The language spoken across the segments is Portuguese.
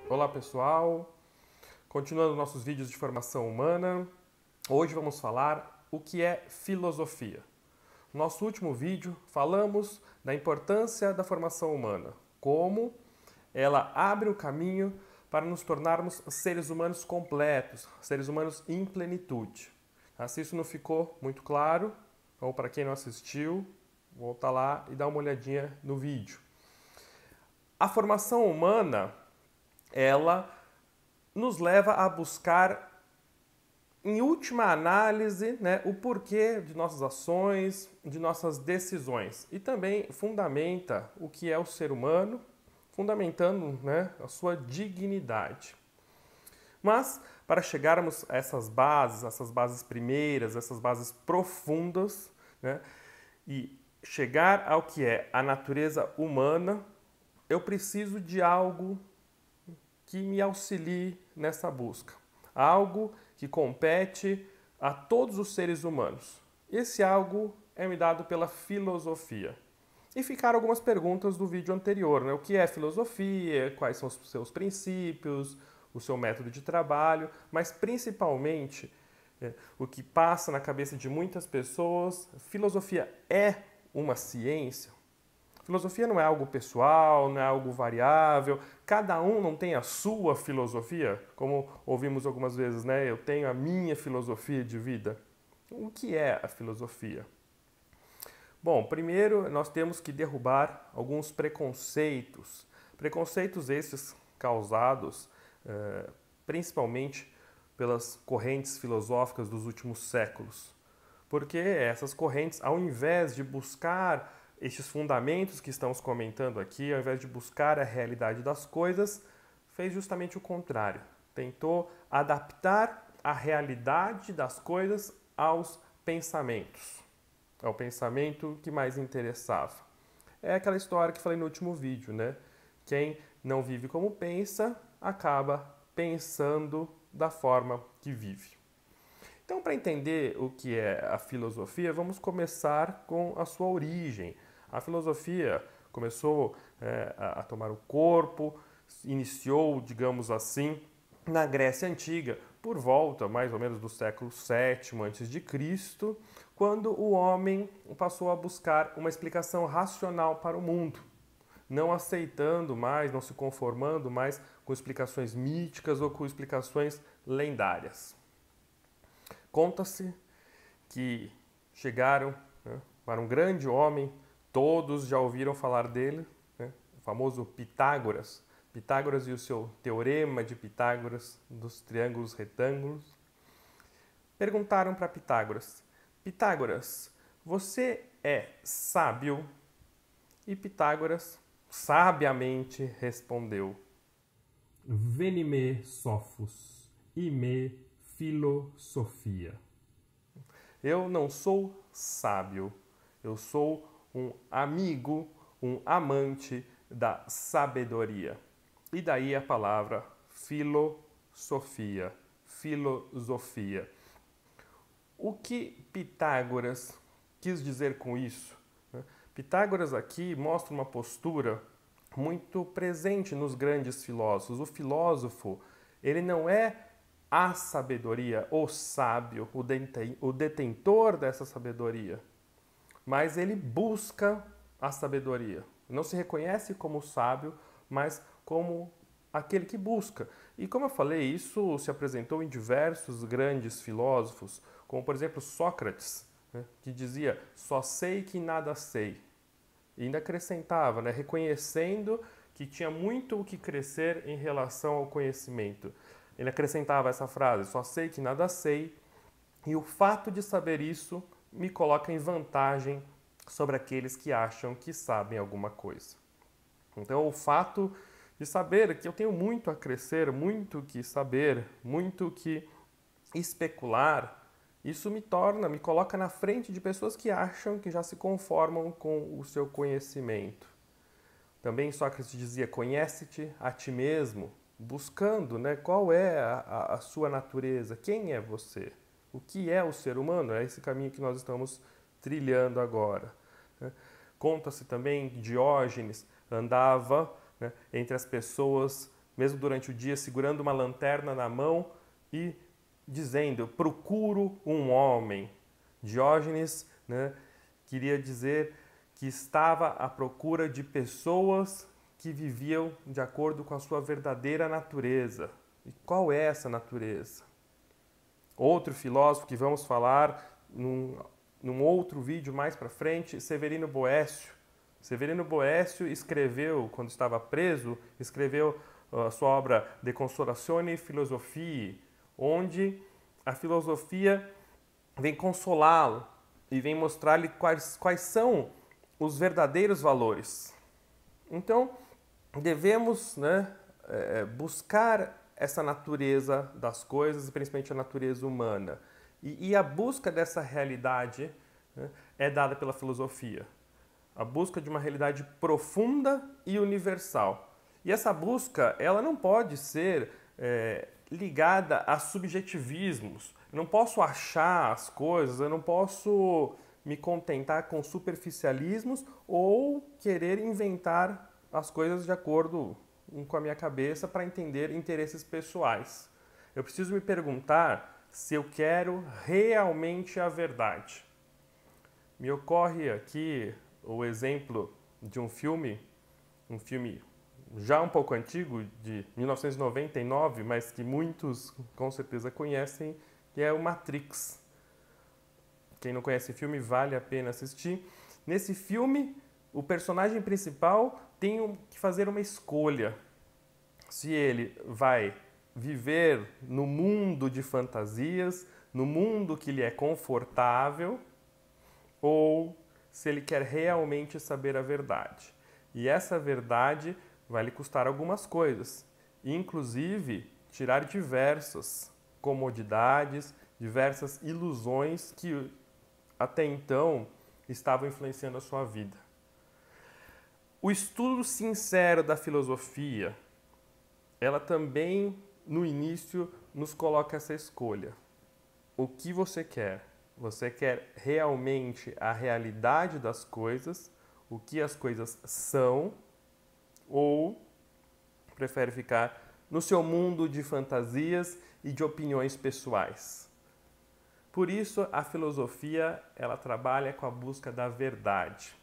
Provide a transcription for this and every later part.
Olá pessoal, continuando nossos vídeos de formação humana, hoje vamos falar o que é filosofia. No nosso último vídeo falamos da importância da formação humana, como ela abre o caminho para nos tornarmos seres humanos completos, seres humanos em plenitude. Se isso não ficou muito claro, ou para quem não assistiu, volta lá e dá uma olhadinha no vídeo. A formação humana, ela nos leva a buscar, em última análise, o porquê de nossas ações, de nossas decisões. E também fundamenta o que é o ser humano, fundamentando a sua dignidade. Mas, para chegarmos a essas bases primeiras, essas bases profundas, e chegar ao que é a natureza humana, eu preciso de algo que me auxilie nessa busca. Algo que compete a todos os seres humanos. Esse algo é me dado pela filosofia. E ficaram algumas perguntas do vídeo anterior, O que é filosofia? Quais são os seus princípios? O seu método de trabalho? Mas principalmente, o que passa na cabeça de muitas pessoas, filosofia é uma ciência? Filosofia não é algo pessoal, não é algo variável, cada um não tem a sua filosofia, como ouvimos algumas vezes, Eu tenho a minha filosofia de vida. O que é a filosofia? Bom, primeiro nós temos que derrubar alguns preconceitos. Preconceitos esses causados principalmente pelas correntes filosóficas dos últimos séculos. Porque essas correntes, ao invés de buscar estes fundamentos que estamos comentando aqui, ao invés de buscar a realidade das coisas, fez justamente o contrário. Tentou adaptar a realidade das coisas aos pensamentos, ao pensamento que mais interessava. É aquela história que falei no último vídeo, Quem não vive como pensa, acaba pensando da forma que vive. Então, para entender o que é a filosofia, vamos começar com a sua origem. A filosofia começou a tomar o corpo, iniciou, digamos assim, na Grécia Antiga, por volta mais ou menos do século VII a.C., quando o homem passou a buscar uma explicação racional para o mundo, não aceitando mais, não se conformando mais com explicações míticas ou com explicações lendárias. Conta-se que chegaram para um grande homem, todos já ouviram falar dele, o famoso Pitágoras. Pitágoras e o seu teorema de Pitágoras dos triângulos retângulos. Perguntaram para Pitágoras: Pitágoras, você é sábio? E Pitágoras sabiamente respondeu: Venime sophos, ime filosofia. Eu não sou sábio, eu sou um amigo, um amante da sabedoria. E daí a palavra filosofia, filosofia. O que Pitágoras quis dizer com isso? Pitágoras aqui mostra uma postura muito presente nos grandes filósofos. O filósofo, ele não é a sabedoria, o sábio, o detentor dessa sabedoria, mas ele busca a sabedoria. Não se reconhece como sábio, mas como aquele que busca. E como eu falei, isso se apresentou em diversos grandes filósofos, como por exemplo Sócrates, que dizia: só sei que nada sei. E ainda acrescentava, reconhecendo que tinha muito o que crescer em relação ao conhecimento. Ele acrescentava essa frase: só sei que nada sei, e o fato de saber isso me coloca em vantagem sobre aqueles que acham que sabem alguma coisa. Então, o fato de saber que eu tenho muito a crescer, muito que saber, muito que especular, isso me coloca na frente de pessoas que acham que já se conformam com o seu conhecimento. Também Sócrates dizia: conhece-te a ti mesmo, buscando qual é a sua natureza, quem é você, o que é o ser humano. É esse caminho que nós estamos trilhando agora. Conta-se também que Diógenes andava entre as pessoas mesmo durante o dia, segurando uma lanterna na mão e dizendo: procuro um homem. Diógenes, né, queria dizer que estava à procura de pessoas que viviam de acordo com a sua verdadeira natureza. E qual é essa natureza? Outro filósofo que vamos falar num outro vídeo mais para frente, Severino Boécio. Severino Boécio escreveu, quando estava preso, escreveu a sua obra De Consolatione Philosophiae, onde a filosofia vem consolá-lo e vem mostrar-lhe quais são os verdadeiros valores. Então, devemos, né, buscar essa natureza das coisas, principalmente a natureza humana. E a busca dessa realidade, né, é dada pela filosofia. A busca de uma realidade profunda e universal. E essa busca, ela não pode ser ligada a subjetivismos. Eu não posso achar as coisas, eu não posso me contentar com superficialismos ou querer inventar as coisas de acordo com a minha cabeça para entender interesses pessoais. Eu preciso me perguntar se eu quero realmente a verdade. Me ocorre aqui o exemplo de um filme já um pouco antigo, de 1999, mas que muitos com certeza conhecem, que é o Matrix. Quem não conhece o filme, vale a pena assistir. Nesse filme, o personagem principal tem que fazer uma escolha. Se ele vai viver no mundo de fantasias, no mundo que lhe é confortável, ou se ele quer realmente saber a verdade. E essa verdade vai lhe custar algumas coisas, inclusive tirar diversas comodidades, diversas ilusões que até então estavam influenciando a sua vida. O estudo sincero da filosofia, ela também, no início, nos coloca essa escolha. O que você quer? Você quer realmente a realidade das coisas, o que as coisas são, ou prefere ficar no seu mundo de fantasias e de opiniões pessoais? Por isso, a filosofia, ela trabalha com a busca da verdade.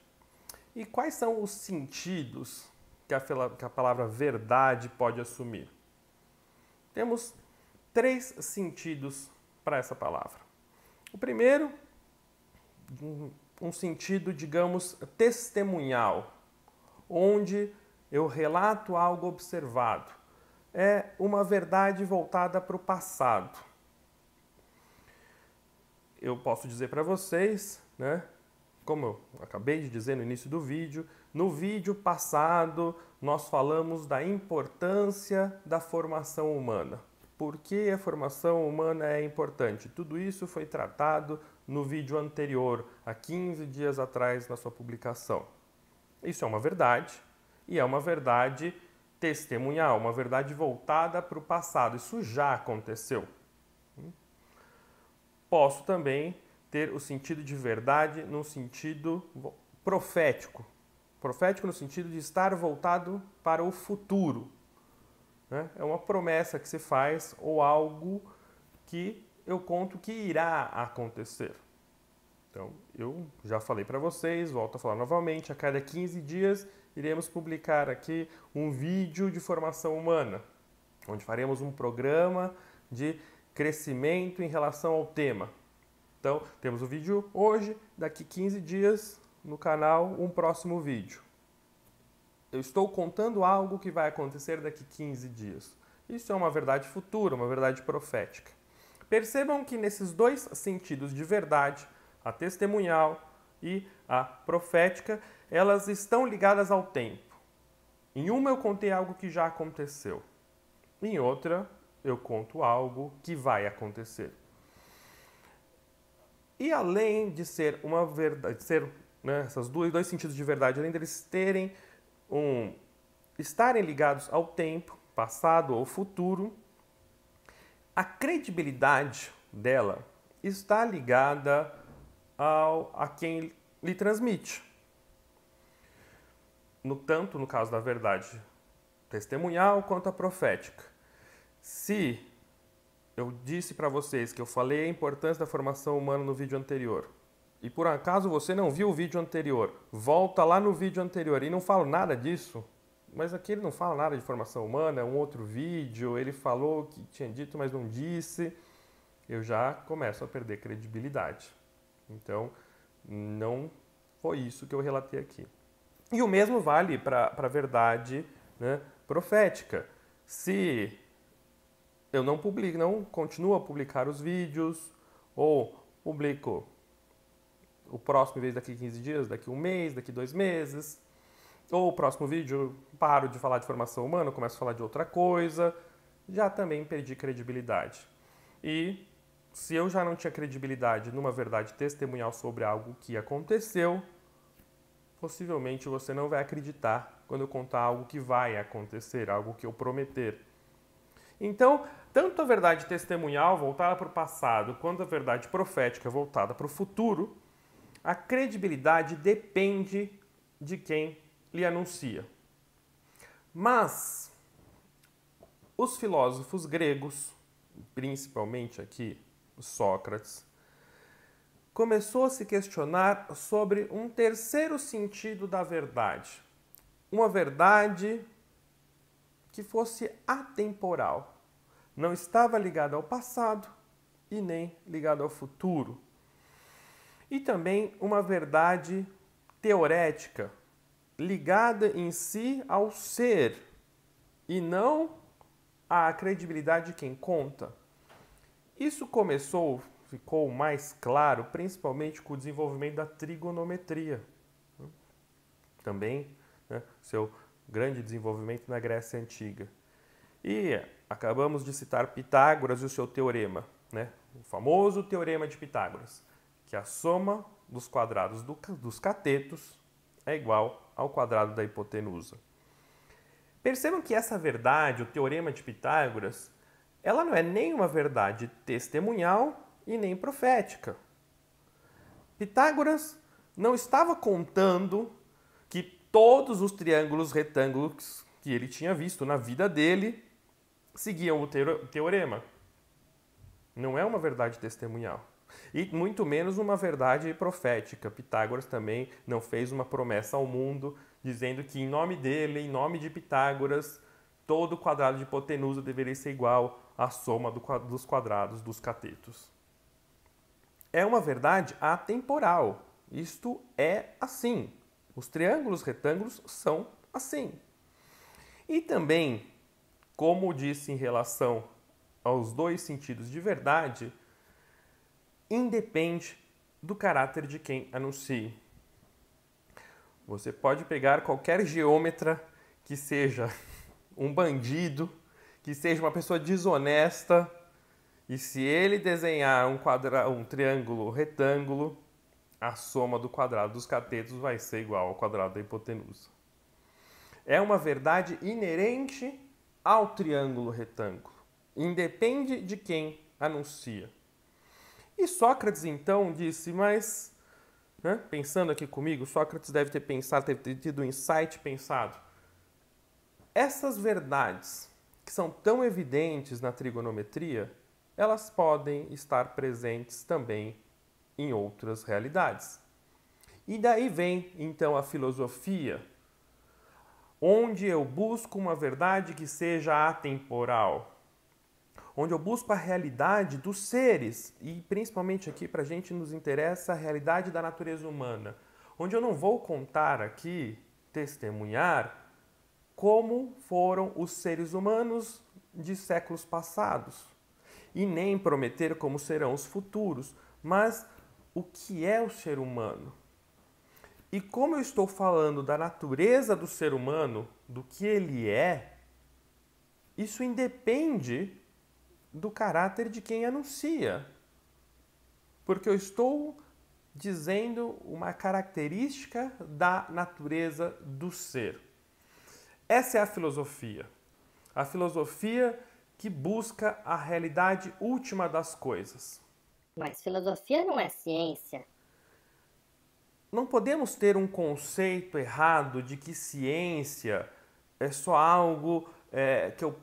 E quais são os sentidos que a palavra verdade pode assumir? Temos 3 sentidos para essa palavra. O primeiro, um sentido, digamos, testemunhal, onde eu relato algo observado. É uma verdade voltada para o passado. Eu posso dizer para vocês, né, como eu acabei de dizer no início do vídeo, no vídeo passado nós falamos da importância da formação humana. Por que a formação humana é importante? Tudo isso foi tratado no vídeo anterior, há 15 dias atrás, na sua publicação. Isso é uma verdade, e é uma verdade testemunhal, uma verdade voltada para o passado. Isso já aconteceu. Posso também ter o sentido de verdade no sentido profético. Profético no sentido de estar voltado para o futuro. É uma promessa que se faz ou algo que eu conto que irá acontecer. Então, eu já falei para vocês, volto a falar novamente, a cada 15 dias iremos publicar aqui um vídeo de formação humana, onde faremos um programa de crescimento em relação ao tema. Então, temos o vídeo hoje, daqui 15 dias no canal, um próximo vídeo. Eu estou contando algo que vai acontecer daqui 15 dias. Isso é uma verdade futura, uma verdade profética. Percebam que nesses 2 sentidos de verdade, a testemunhal e a profética, elas estão ligadas ao tempo. Em uma eu contei algo que já aconteceu. Em outra, eu conto algo que vai acontecer. E além de ser uma verdade, esses 2 sentidos de verdade, além deles estarem ligados ao tempo, passado ou futuro, a credibilidade dela está ligada a quem lhe transmite. Tanto no caso da verdade testemunhal quanto a profética. Se eu disse para vocês que eu falei a importância da formação humana no vídeo anterior, e por acaso você não viu o vídeo anterior, volta lá no vídeo anterior e não falo nada disso, mas aqui ele não fala nada de formação humana, é um outro vídeo, ele falou que tinha dito, mas não disse, eu já começo a perder credibilidade. Então, não foi isso que eu relatei aqui. E o mesmo vale para a verdade, né, profética. Se eu não continuo a publicar os vídeos, ou publico o próximo em vez daqui 15 dias, daqui um mês, daqui 2 meses, ou o próximo vídeo paro de falar de formação humana, começo a falar de outra coisa, já também perdi credibilidade. E se eu já não tinha credibilidade numa verdade testemunhal sobre algo que aconteceu, possivelmente você não vai acreditar quando eu contar algo que vai acontecer, algo que eu prometer. Então, tanto a verdade testemunhal voltada para o passado, quanto a verdade profética voltada para o futuro, a credibilidade depende de quem lhe anuncia. Mas os filósofos gregos, principalmente aqui Sócrates, começou a se questionar sobre um terceiro sentido da verdade. Uma verdade que fosse atemporal. Não estava ligada ao passado e nem ligada ao futuro. E também uma verdade teorética, ligada em si ao ser e não à credibilidade de quem conta. Isso ficou mais claro, principalmente com o desenvolvimento da trigonometria. Também, né, seu grande desenvolvimento na Grécia Antiga. E acabamos de citar Pitágoras e o seu teorema, né, o famoso teorema de Pitágoras, que a soma dos quadrados dos catetos é igual ao quadrado da hipotenusa. Percebam que essa verdade, o teorema de Pitágoras, ela não é nem uma verdade testemunhal e nem profética. Pitágoras não estava contando que todos os triângulos retângulos que ele tinha visto na vida dele seguiam o teorema. Não é uma verdade testemunhal. E muito menos uma verdade profética. Pitágoras também não fez uma promessa ao mundo dizendo que em nome dele, em nome de Pitágoras, todo quadrado de hipotenusa deveria ser igual à soma dos quadrados dos catetos. É uma verdade atemporal. Isto é assim. Os triângulos retângulos são assim. E também, como disse em relação aos dois sentidos de verdade, independe do caráter de quem anuncia. Você pode pegar qualquer geômetra que seja um bandido, que seja uma pessoa desonesta, e se ele desenhar um triângulo retângulo, a soma do quadrado dos catetos vai ser igual ao quadrado da hipotenusa. É uma verdade inerente ao triângulo retângulo. Independe de quem anuncia. E Sócrates então disse, mas, né, pensando aqui comigo, Sócrates deve ter pensado, deve ter tido um insight pensado. Essas verdades que são tão evidentes na trigonometria, elas podem estar presentes também em outras realidades. E daí vem então a filosofia, onde eu busco uma verdade que seja atemporal, onde eu busco a realidade dos seres, e principalmente aqui para a gente nos interessa a realidade da natureza humana, onde eu não vou contar aqui, testemunhar, como foram os seres humanos de séculos passados, e nem prometer como serão os futuros, mas o que é o ser humano. E como eu estou falando da natureza do ser humano, do que ele é, isso independe do caráter de quem anuncia. Porque eu estou dizendo uma característica da natureza do ser. Essa é a filosofia. A filosofia que busca a realidade última das coisas. Mas filosofia não é ciência. Não podemos ter um conceito errado de que ciência é só algo que eu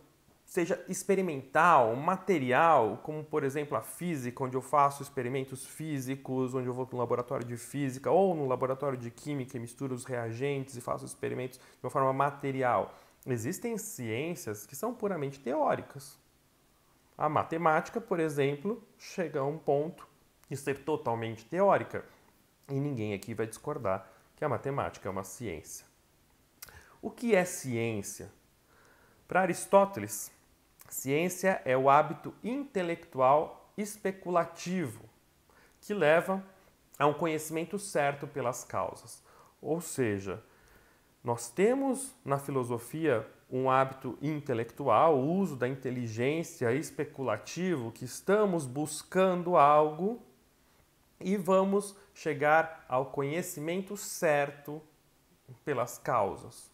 seja experimental, material, como por exemplo a física, onde eu faço experimentos físicos, onde eu vou para um laboratório de física ou no laboratório de química e misturo os reagentes e faço experimentos de uma forma material. Existem ciências que são puramente teóricas. A matemática, por exemplo, chega a um ponto de ser totalmente teórica. E ninguém aqui vai discordar que a matemática é uma ciência. O que é ciência? Para Aristóteles, ciência é o hábito intelectual especulativo que leva a um conhecimento certo pelas causas. Ou seja, nós temos na filosofia um hábito intelectual, o uso da inteligência especulativo, que estamos buscando algo e vamos chegar ao conhecimento certo pelas causas.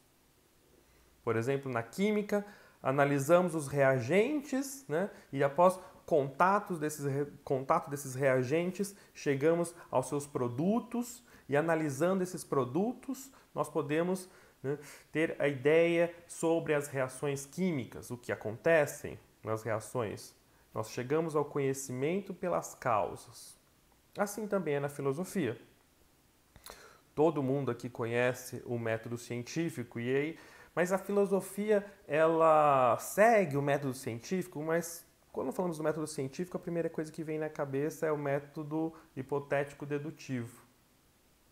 Por exemplo, na química, analisamos os reagentes, né? E após contato desses reagentes, chegamos aos seus produtos e analisando esses produtos, nós podemos, né, ter a ideia sobre as reações químicas, o que acontecem nas reações. Nós chegamos ao conhecimento pelas causas. Assim também é na filosofia. Todo mundo aqui conhece o método científico mas a filosofia ela segue o método científico, mas quando falamos do método científico, a primeira coisa que vem na cabeça é o método hipotético dedutivo,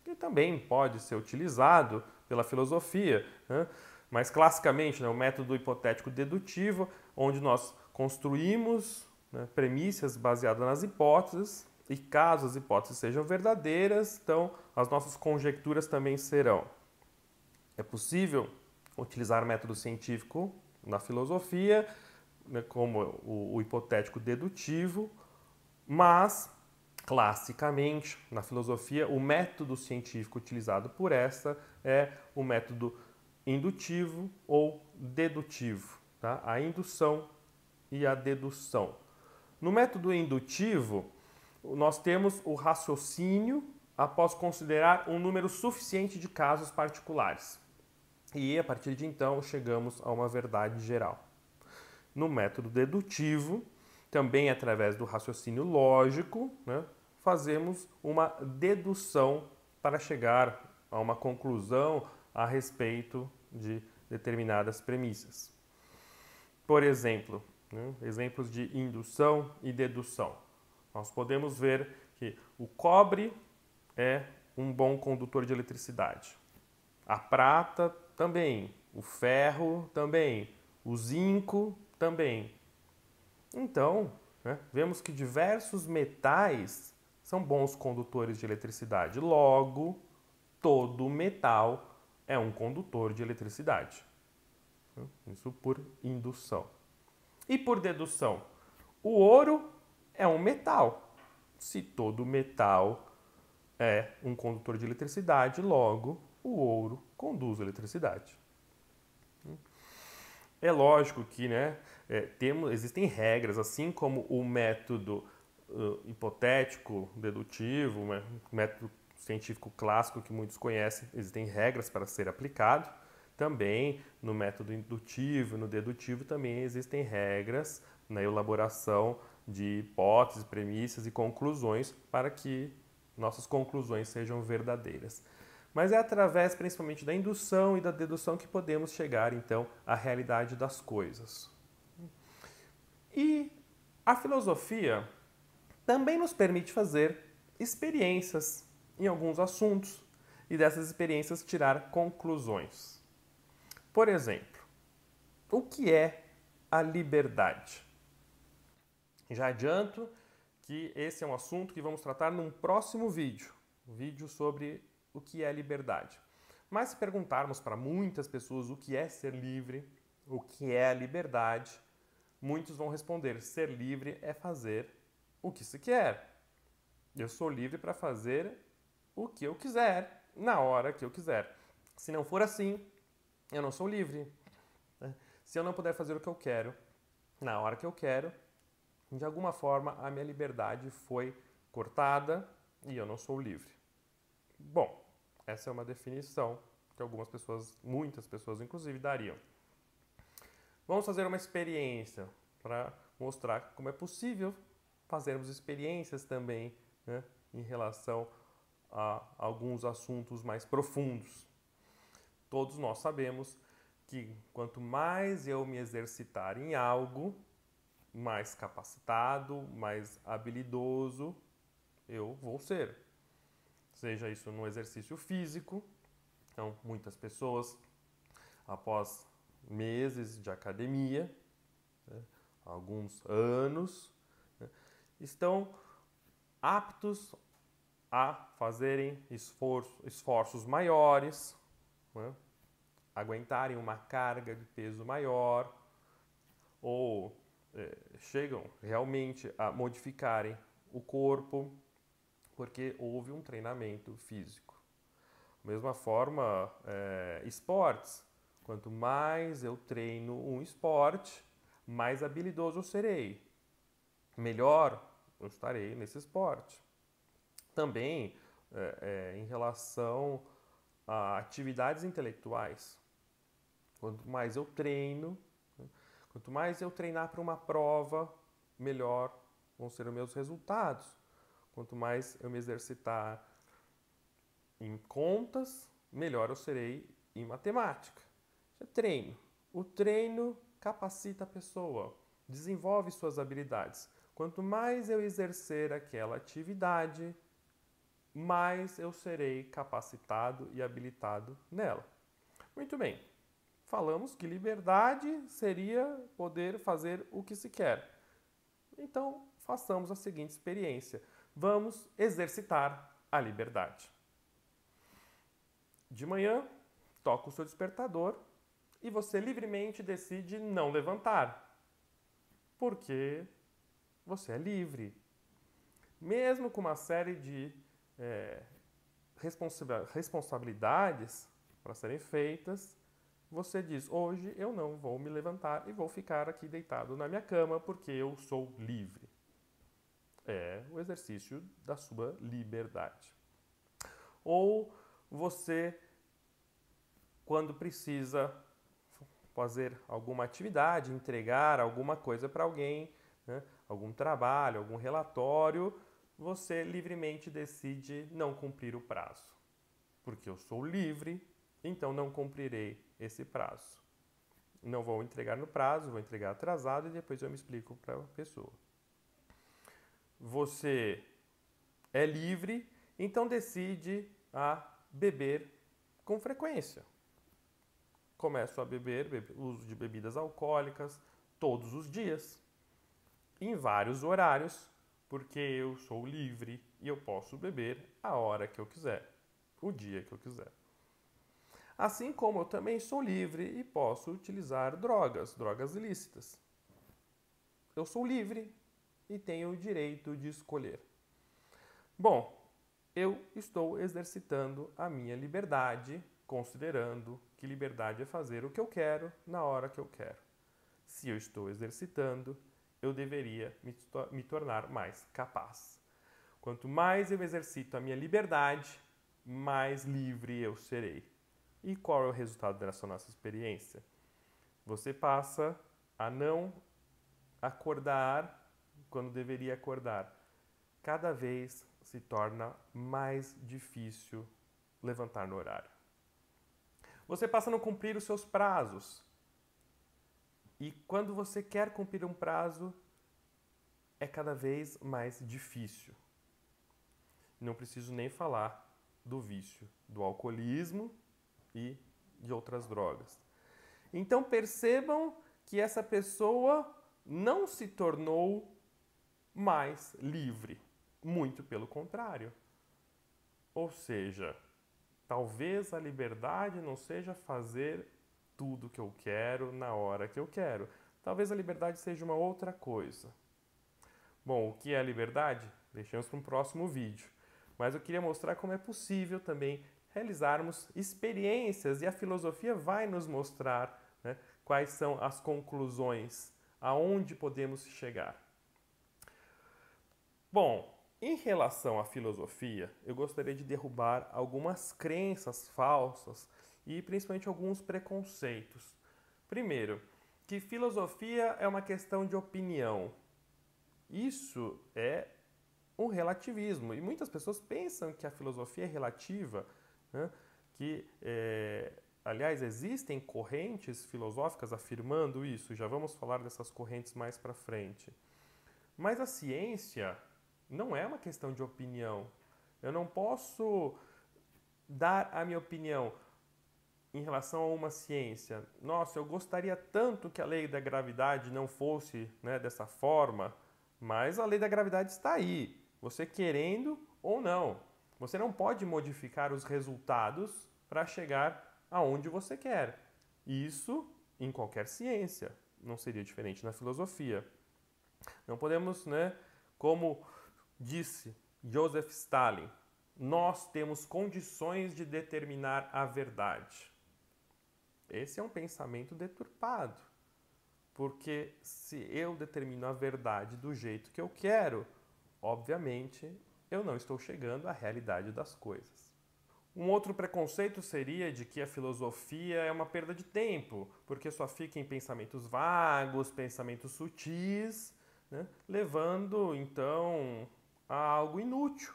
que também pode ser utilizado pela filosofia, né? Mas classicamente, né, o método hipotético dedutivo, onde nós construímos, né, premissas baseadas nas hipóteses, e caso as hipóteses sejam verdadeiras, então as nossas conjecturas também serão. É possível utilizar o método científico na filosofia, né, como o hipotético dedutivo, mas, classicamente, na filosofia, o método científico utilizado por essa é o método indutivo ou dedutivo, tá? A indução e a dedução. No método indutivo, nós temos o raciocínio após considerar um número suficiente de casos particulares. E a partir de então chegamos a uma verdade geral. No método dedutivo, também através do raciocínio lógico, né, fazemos uma dedução para chegar a uma conclusão a respeito de determinadas premissas. Por exemplo, né, exemplos de indução e dedução. Nós podemos ver que o cobre é um bom condutor de eletricidade. A prata também, o ferro também, o zinco também. Então, né, vemos que diversos metais são bons condutores de eletricidade. Logo, todo metal é um condutor de eletricidade. Isso por indução. E por dedução? O ouro é um metal. Se todo metal é um condutor de eletricidade, logo o ouro conduz a eletricidade. É lógico que, né, existem regras, assim como o método hipotético, dedutivo, o método científico clássico que muitos conhecem, existem regras para ser aplicado. Também no método indutivo, no dedutivo, também existem regras na elaboração de hipóteses, premissas e conclusões para que nossas conclusões sejam verdadeiras. Mas é através principalmente da indução e da dedução que podemos chegar, então, à realidade das coisas. E a filosofia também nos permite fazer experiências em alguns assuntos e dessas experiências tirar conclusões. Por exemplo, o que é a liberdade? Já adianto que esse é um assunto que vamos tratar num próximo vídeo, um vídeo sobre o que é liberdade. Mas se perguntarmos para muitas pessoas o que é ser livre, o que é a liberdade, muitos vão responder: ser livre é fazer o que se quer. Eu sou livre para fazer o que eu quiser, na hora que eu quiser. Se não for assim, eu não sou livre. Se eu não puder fazer o que eu quero, na hora que eu quero, de alguma forma a minha liberdade foi cortada e eu não sou livre. Bom, essa é uma definição que algumas pessoas, muitas pessoas inclusive, dariam. Vamos fazer uma experiência para mostrar como é possível fazermos experiências também, né, em relação a alguns assuntos mais profundos. Todos nós sabemos que quanto mais eu me exercitar em algo, mais capacitado, mais habilidoso eu vou ser. Seja isso no exercício físico, então muitas pessoas, após meses de academia, né, alguns anos, né, estão aptos a fazerem esforços maiores, né, aguentarem uma carga de peso maior, ou chegam realmente a modificarem o corpo porque houve um treinamento físico. Da mesma forma, esportes. Quanto mais eu treino um esporte, mais habilidoso eu serei. Melhor eu estarei nesse esporte. Também em relação a atividades intelectuais. Quanto mais eu treino, quanto mais eu treinar para uma prova, melhor vão ser os meus resultados. Quanto mais eu me exercitar em contas, melhor eu serei em matemática. Isso é treino. O treino capacita a pessoa, desenvolve suas habilidades. Quanto mais eu exercer aquela atividade, mais eu serei capacitado e habilitado nela. Muito bem. Falamos que liberdade seria poder fazer o que se quer. Então, façamos a seguinte experiência. Vamos exercitar a liberdade. De manhã, toca o seu despertador e você livremente decide não levantar, porque você é livre. Mesmo com uma série de responsabilidades para serem feitas, você diz: hoje eu não vou me levantar e vou ficar aqui deitado na minha cama porque eu sou livre. É o exercício da sua liberdade. Ou você, quando precisa fazer alguma atividade, entregar alguma coisa para alguém, né, algum trabalho, algum relatório, você livremente decide não cumprir o prazo. Porque eu sou livre, então não cumprirei esse prazo. Não vou entregar no prazo, vou entregar atrasado e depois eu me explico para a pessoa. Você é livre, então decide a beber com frequência. Começo a beber uso de bebidas alcoólicas todos os dias, em vários horários, porque eu sou livre e eu posso beber a hora que eu quiser, o dia que eu quiser. Assim como eu também sou livre e posso utilizar drogas ilícitas. Eu sou livre e tenho o direito de escolher. Bom, eu estou exercitando a minha liberdade, considerando que liberdade é fazer o que eu quero na hora que eu quero. Se eu estou exercitando, eu deveria me tornar mais capaz. Quanto mais eu exercito a minha liberdade, mais livre eu serei. E qual é o resultado dessa nossa experiência? Você passa a não acordar quando deveria acordar. Cada vez se torna mais difícil levantar no horário. Você passa a não cumprir os seus prazos. E quando você quer cumprir um prazo, é cada vez mais difícil. Não preciso nem falar do vício, do alcoolismo e de outras drogas. Então percebam que essa pessoa não se tornou mais livre. Muito pelo contrário. Ou seja, talvez a liberdade não seja fazer tudo que eu quero na hora que eu quero. Talvez a liberdade seja uma outra coisa. Bom, o que é a liberdade? Deixamos para um próximo vídeo. Mas eu queria mostrar como é possível também realizarmos experiências e a filosofia vai nos mostrar, né, quais são as conclusões, aonde podemos chegar. Bom, em relação à filosofia, eu gostaria de derrubar algumas crenças falsas e principalmente alguns preconceitos. Primeiro, que filosofia é uma questão de opinião. Isso é um relativismo. E muitas pessoas pensam que a filosofia é relativa, né? Aliás, existem correntes filosóficas afirmando isso. Já vamos falar dessas correntes mais para frente. Mas a ciência não é uma questão de opinião. Eu não posso dar a minha opinião em relação a uma ciência. Nossa, eu gostaria tanto que a lei da gravidade não fosse, né, dessa forma, mas a lei da gravidade está aí, você querendo ou não. Você não pode modificar os resultados para chegar aonde você quer. Isso em qualquer ciência. Não seria diferente na filosofia. Não podemos, né, como disse Joseph Stalin, nós temos condições de determinar a verdade. Esse é um pensamento deturpado, porque se eu determino a verdade do jeito que eu quero, obviamente eu não estou chegando à realidade das coisas. Um outro preconceito seria de que a filosofia é uma perda de tempo, porque só fica em pensamentos vagos, pensamentos sutis, né? Levando então a algo inútil,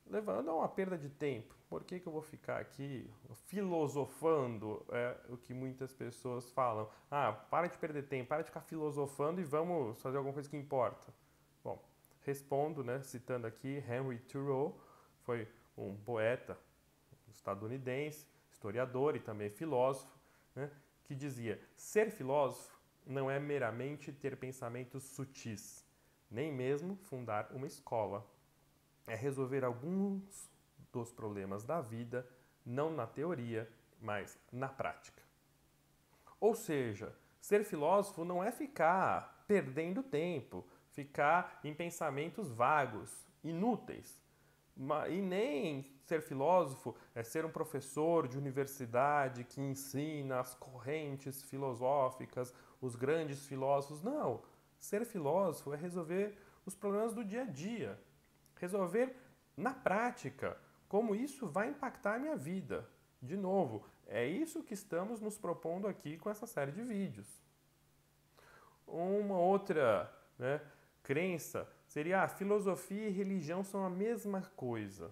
levando a uma perda de tempo. Por que eu vou ficar aqui filosofando? É o que muitas pessoas falam. Ah, para de perder tempo, para de ficar filosofando e vamos fazer alguma coisa que importa. Bom, respondo, né, citando aqui Henry Thoreau, foi um poeta estadunidense, historiador e também filósofo, né, que dizia: ser filósofo não é meramente ter pensamentos sutis, nem mesmo fundar uma escola. É resolver alguns dos problemas da vida, não na teoria, mas na prática. Ou seja, ser filósofo não é ficar perdendo tempo, ficar em pensamentos vagos, inúteis. E nem ser filósofo é ser um professor de universidade que ensina as correntes filosóficas, os grandes filósofos. Não. Ser filósofo é resolver os problemas do dia a dia. Resolver na prática como isso vai impactar a minha vida. De novo, é isso que estamos nos propondo aqui com essa série de vídeos. Uma outra, né, crença seria: filosofia e religião são a mesma coisa.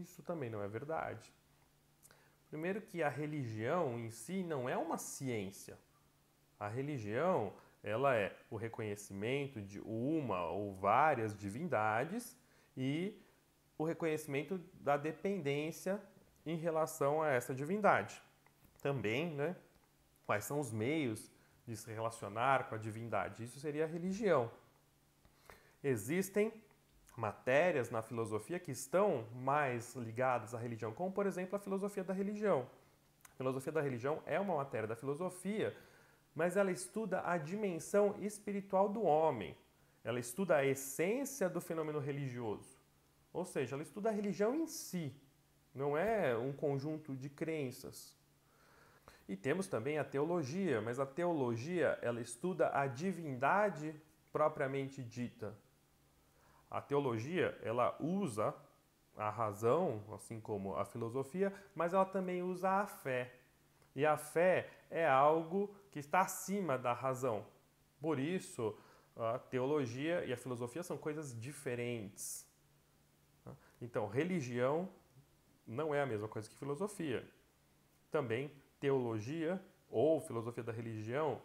Isso também não é verdade. Primeiro que a religião em si não é uma ciência. A religião, ela é o reconhecimento de uma ou várias divindades e o reconhecimento da dependência em relação a essa divindade. Também, né, quais são os meios de se relacionar com a divindade. Isso seria a religião. Existem matérias na filosofia que estão mais ligadas à religião, como, por exemplo, a filosofia da religião. A filosofia da religião é uma matéria da filosofia, mas ela estuda a dimensão espiritual do homem. Ela estuda a essência do fenômeno religioso. Ou seja, ela estuda a religião em si, não é um conjunto de crenças. E temos também a teologia, mas a teologia ela estuda a divindade propriamente dita. A teologia ela usa a razão, assim como a filosofia, mas ela também usa a fé. E a fé é algo que está acima da razão. Por isso, a teologia e a filosofia são coisas diferentes. Então, religião não é a mesma coisa que filosofia. Também, teologia ou filosofia da religião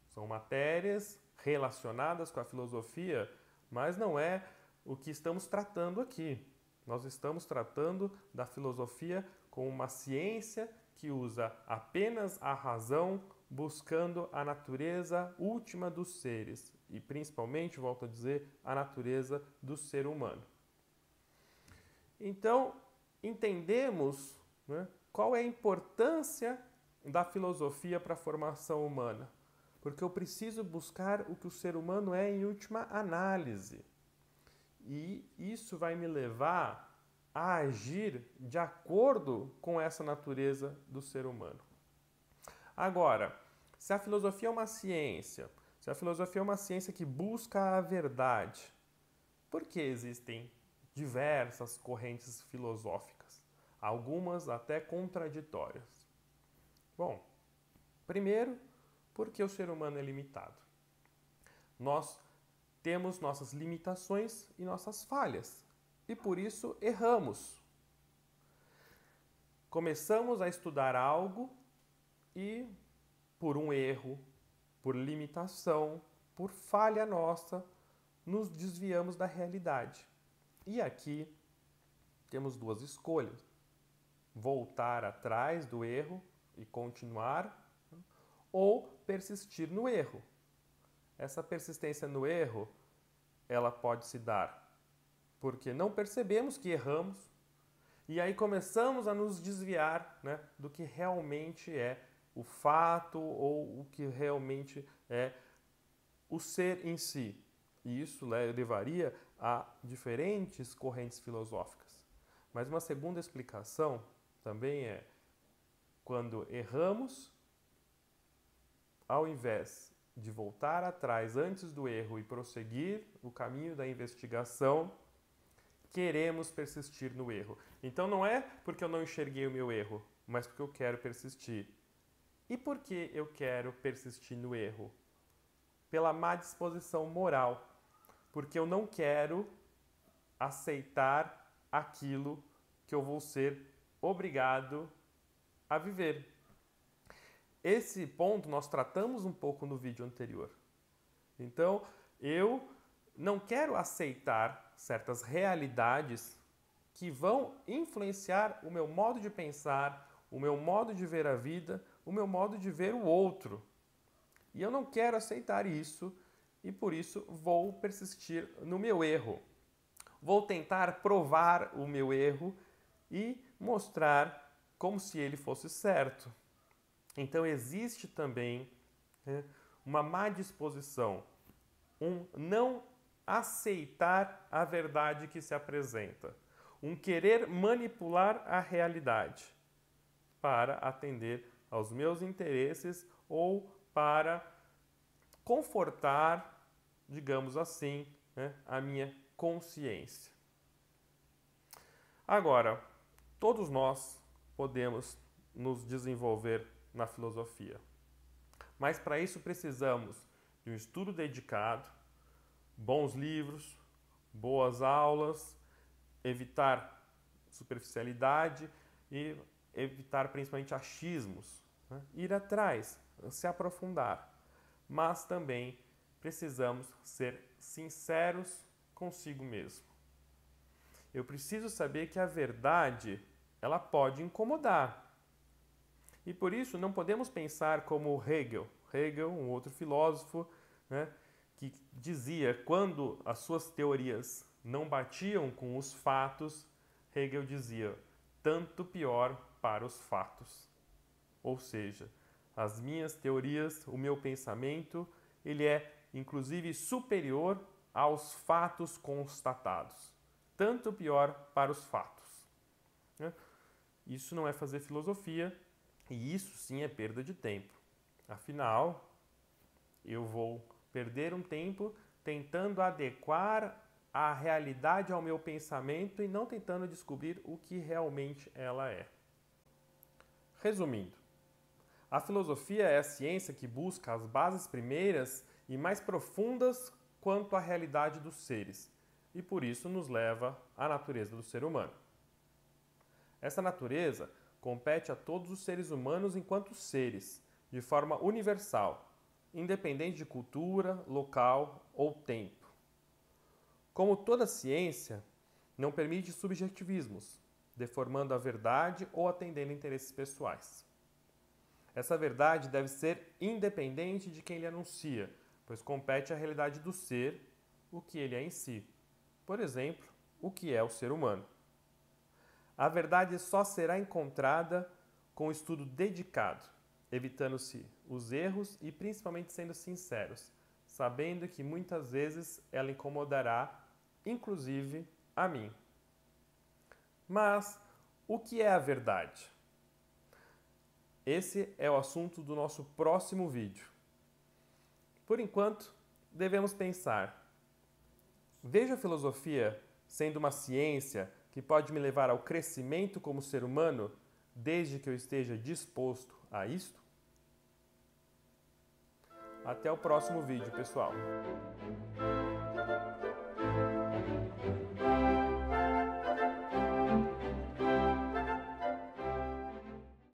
são matérias relacionadas com a filosofia, mas não é o que estamos tratando aqui. Nós estamos tratando da filosofia como uma ciência que usa apenas a razão, buscando a natureza última dos seres e, principalmente, volto a dizer, a natureza do ser humano. Então, entendemos, né, qual é a importância da filosofia para a formação humana. Porque eu preciso buscar o que o ser humano é em última análise. E isso vai me levar a agir de acordo com essa natureza do ser humano. Agora, se a filosofia é uma ciência, se a filosofia é uma ciência que busca a verdade, por que existem diversas correntes filosóficas, algumas até contraditórias? Bom, primeiro, Porque o ser humano é limitado. Nós temos nossas limitações e nossas falhas, e por isso erramos. Começamos a estudar algo e, por um erro, por limitação, por falha nossa, nos desviamos da realidade. E aqui temos duas escolhas: voltar atrás do erro e continuar, ou persistir no erro. Essa persistência no erro, ela pode se dar porque não percebemos que erramos e aí começamos a nos desviar, né, do que realmente é o fato ou o que realmente é o ser em si. E isso levaria a diferentes correntes filosóficas. Mas uma segunda explicação também é quando erramos, ao invés de voltar atrás antes do erro e prosseguir o caminho da investigação, queremos persistir no erro. Então não é porque eu não enxerguei o meu erro, mas porque eu quero persistir. E por que eu quero persistir no erro? Pela má disposição moral. Porque eu não quero aceitar aquilo que eu vou ser obrigado a viver. Esse ponto nós tratamos um pouco no vídeo anterior. Então, eu não quero aceitar certas realidades que vão influenciar o meu modo de pensar, o meu modo de ver a vida, o meu modo de ver o outro. E eu não quero aceitar isso e por isso vou persistir no meu erro. Vou tentar provar o meu erro e mostrar como se ele fosse certo. Então existe também uma má disposição, um não aceitar a verdade que se apresenta, um querer manipular a realidade para atender aos meus interesses ou para confortar, digamos assim, a minha consciência. Agora, todos nós podemos nos desenvolver na filosofia. Mas para isso precisamos de um estudo dedicado, bons livros, boas aulas, evitar superficialidade e evitar principalmente achismos, né? Ir atrás, se aprofundar. Mas também precisamos ser sinceros consigo mesmo. Eu preciso saber que a verdade, ela pode incomodar. E por isso não podemos pensar como Hegel, um outro filósofo, né, que dizia quando as suas teorias não batiam com os fatos, Hegel dizia, tanto pior para os fatos. Ou seja, as minhas teorias, o meu pensamento, ele é inclusive superior aos fatos constatados. Tanto pior para os fatos. Isso não é fazer filosofia, e isso sim é perda de tempo. Afinal, eu vou perder um tempo tentando adequar a realidade ao meu pensamento e não tentando descobrir o que realmente ela é. Resumindo, a filosofia é a ciência que busca as bases primeiras e mais profundas quanto à realidade dos seres, e por isso nos leva à natureza do ser humano. Essa natureza compete a todos os seres humanos enquanto seres, de forma universal, independente de cultura, local ou tempo. Como toda ciência, não permite subjetivismos, deformando a verdade ou atendendo interesses pessoais. Essa verdade deve ser independente de quem lhe anuncia, pois compete à realidade do ser, o que ele é em si. Por exemplo, o que é o ser humano. A verdade só será encontrada com estudo dedicado, evitando-se os erros e principalmente sendo sinceros, sabendo que muitas vezes ela incomodará, inclusive, a mim. Mas o que é a verdade? Esse é o assunto do nosso próximo vídeo. Por enquanto, devemos pensar: vejo a filosofia sendo uma ciência que pode me levar ao crescimento como ser humano, desde que eu esteja disposto a isto? Até o próximo vídeo, pessoal!